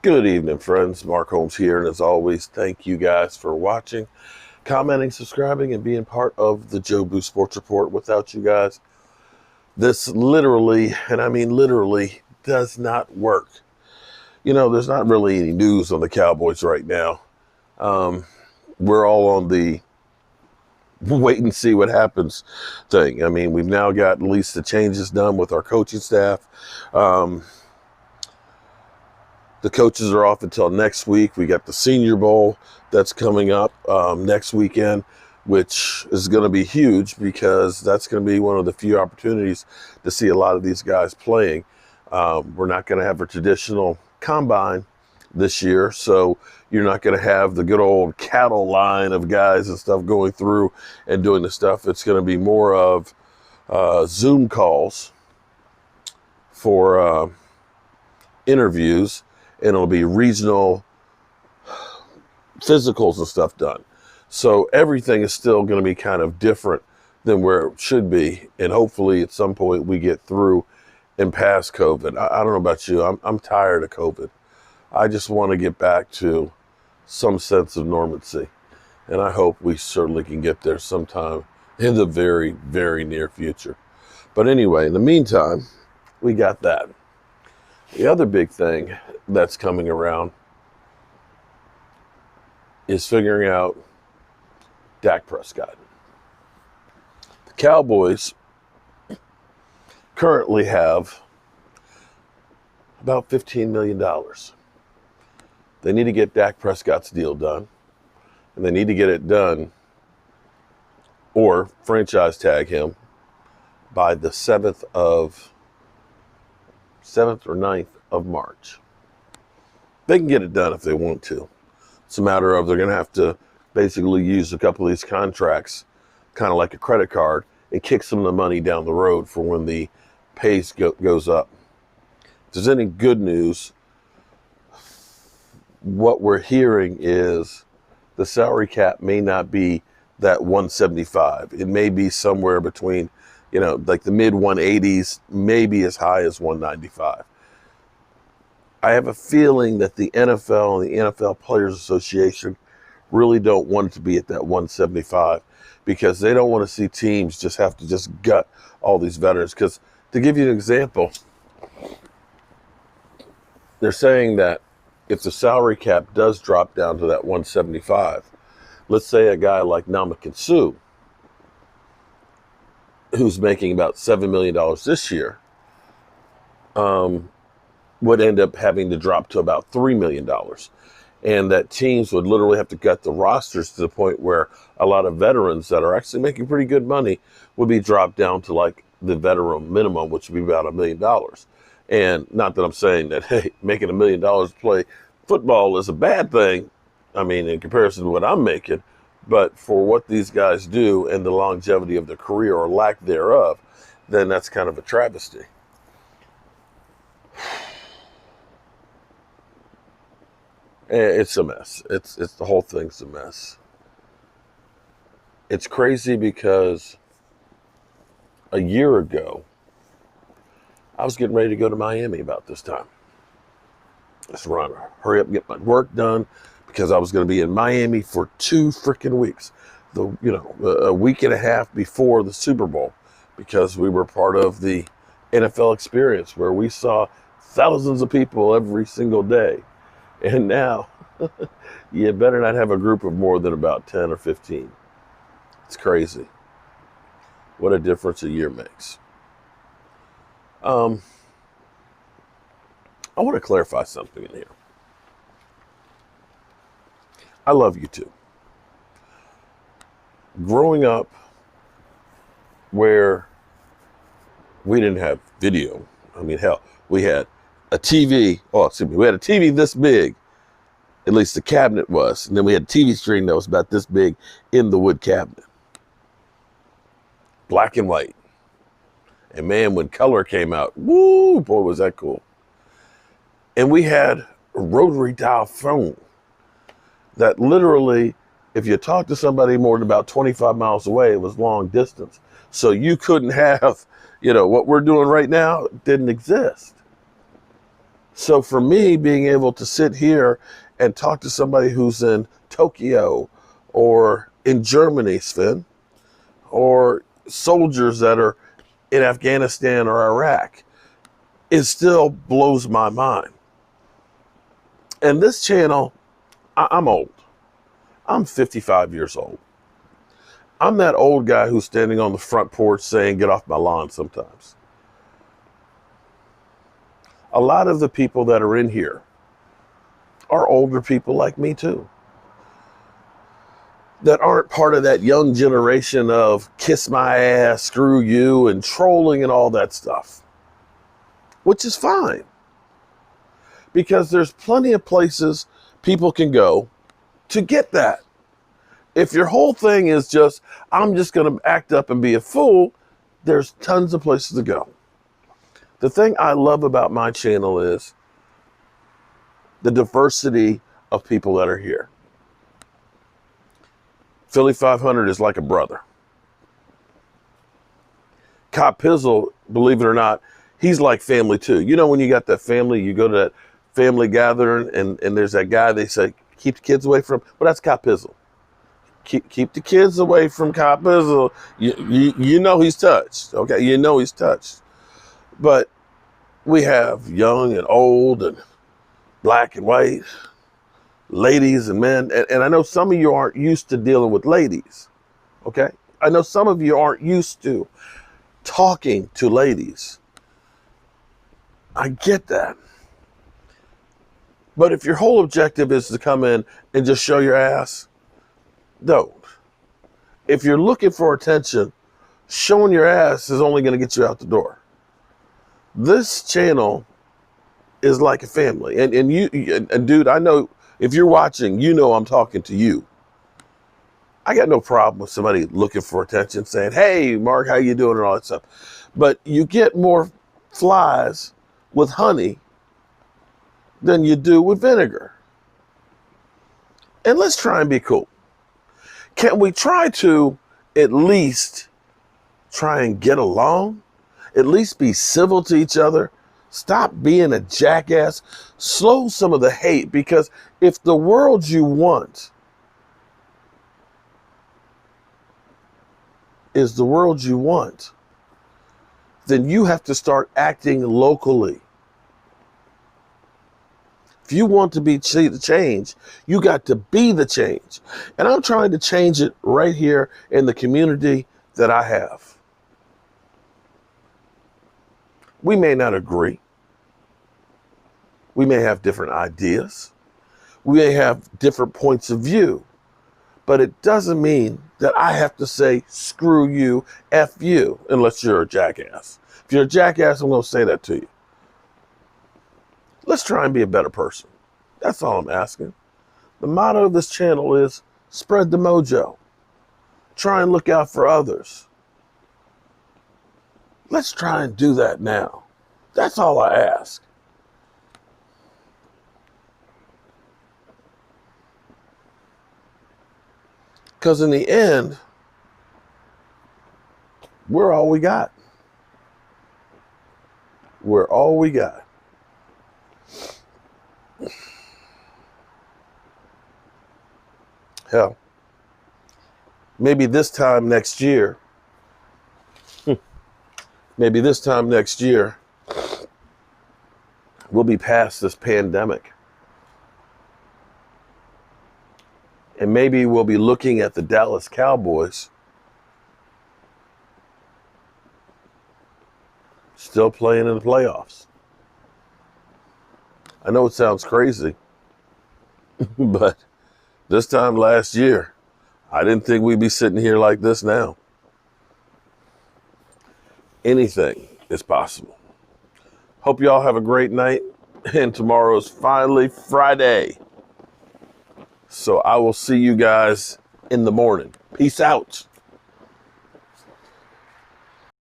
Good evening, friends. Mark Holmes here, and as always, thank you guys for watching, commenting, subscribing, and being part of the Joe Boo Sports Report. Without you guys, this literally, and I mean literally, does not work. You know, there's not really any news on the Cowboys right now. We're all on the wait and see what happens thing. I mean, we've now got at least the changes done with our coaching staff. The coaches are off until next week. We got the Senior Bowl that's coming up next weekend, which is going to be huge because that's going to be one of the few opportunities to see a lot of these guys playing. We're not going to have a traditional combine this year, so you're not going to have the good old cattle line of guys and stuff going through and doing the stuff. It's going to be more of Zoom calls for interviews, and it'll be regional physicals and stuff done. So everything is still going to be kind of different than where it should be. And hopefully at some point we get through and past COVID. I don't know about you. I'm tired of COVID. I just want to get back to some sense of normalcy. And I hope we certainly can get there sometime in the very, very near future. But anyway, in the meantime, we got that. The other big thing that's coming around is figuring out Dak Prescott. The Cowboys currently have about $15 million. They need to get Dak Prescott's deal done, and they need to get it done or franchise tag him by the 7th or 9th of March. They can get it done if they want to. It's a matter of they're going to have to basically use a couple of these contracts kind of like a credit card and kick some of the money down the road for when the pace goes up. If there's any good news, what we're hearing is the salary cap may not be that 175. It may be somewhere between, like the mid 180s, maybe as high as 195. I have a feeling that the NFL and the NFL Players Association really don't want it to be at that 175 because they don't want to see teams just have to just gut all these veterans. Because to give you an example, they're saying that if the salary cap does drop down to that 175, let's say a guy like Ndamukong Suh, who's making about $7 million this year, would end up having to drop to about $3 million. And that teams would literally have to cut the rosters to the point where a lot of veterans that are actually making pretty good money would be dropped down to like the veteran minimum, which would be about $1 million. And not that I'm saying that, hey, making $1 million to play football is a bad thing. I mean, in comparison to what I'm making, but for what these guys do and the longevity of their career or lack thereof, then that's kind of a travesty. It's a mess. It's the whole thing's a mess. It's crazy because a year ago, I was getting ready to go to Miami about this time. Just run, hurry up, get my work done because I was going to be in Miami for 2 freaking weeks. A week and a half before the Super Bowl, because we were part of the NFL experience where we saw thousands of people every single day. And now, you better not have a group of more than about 10 or 15. It's crazy. What a difference a year makes. I want to clarify something in here. I love you too. Growing up where we didn't have video, I mean, hell, we had a TV, we had a TV this big, at least the cabinet was, and then we had a TV screen that was about this big in the wood cabinet. Black and white. And man, when color came out, woo, boy, was that cool. And we had a rotary dial phone that literally, if you talked to somebody more than about 25 miles away, it was long distance. So you couldn't have, what we're doing right now didn't exist. So for me, being able to sit here and talk to somebody who's in Tokyo or in Germany, Sven, or soldiers that are in Afghanistan or Iraq, it still blows my mind. And this channel, I'm old. I'm 55 years old. I'm that old guy who's standing on the front porch saying, get off my lawn sometimes. A lot of the people that are in here are older people like me too, that aren't part of that young generation of kiss my ass, screw you, and trolling and all that stuff, which is fine, because there's plenty of places people can go to get that. If your whole thing is just, I'm just going to act up and be a fool, there's tons of places to go. The thing I love about my channel is the diversity of people that are here. Philly 500 is like a brother. Cop Pizzle, believe it or not, he's like family too. You know, when you got that family, you go to that family gathering and there's that guy they say, keep the kids away from. Well, that's Cop Pizzle. Keep the kids away from Cop Pizzle. You know he's touched. Okay, you know he's touched. But we have young and old and black and white, ladies and men. And I know some of you aren't used to dealing with ladies. Okay? I know some of you aren't used to talking to ladies. I get that. But if your whole objective is to come in and just show your ass, don't. If you're looking for attention, showing your ass is only going to get you out the door. This channel is like a family. And dude, I know if you're watching, you know I'm talking to you. I got no problem with somebody looking for attention, saying, hey, Mark, how you doing, and all that stuff. But you get more flies with honey than you do with vinegar. And let's try and be cool. Can we try to at least try and get along? At least be civil to each other? Stop being a jackass. Slow some of the hate, because if the world you want is the world you want, then you have to start acting locally. If you want to be the change, you got to be the change. And I'm trying to change it right here in the community that I have. We may not agree. We may have different ideas. We may have different points of view. But it doesn't mean that I have to say, screw you, F you, unless you're a jackass. If you're a jackass, I'm going to say that to you. Let's try and be a better person. That's all I'm asking. The motto of this channel is spread the mojo. Try and look out for others. Let's try and do that now. That's all I ask. Because in the end, we're all we got. We're all we got. Hell, maybe this time next year, we'll be past this pandemic. And maybe we'll be looking at the Dallas Cowboys still playing in the playoffs. I know it sounds crazy, but this time last year, I didn't think we'd be sitting here like this now. Anything is possible. Hope y'all have a great night. And tomorrow's finally Friday. So I will see you guys in the morning. Peace out.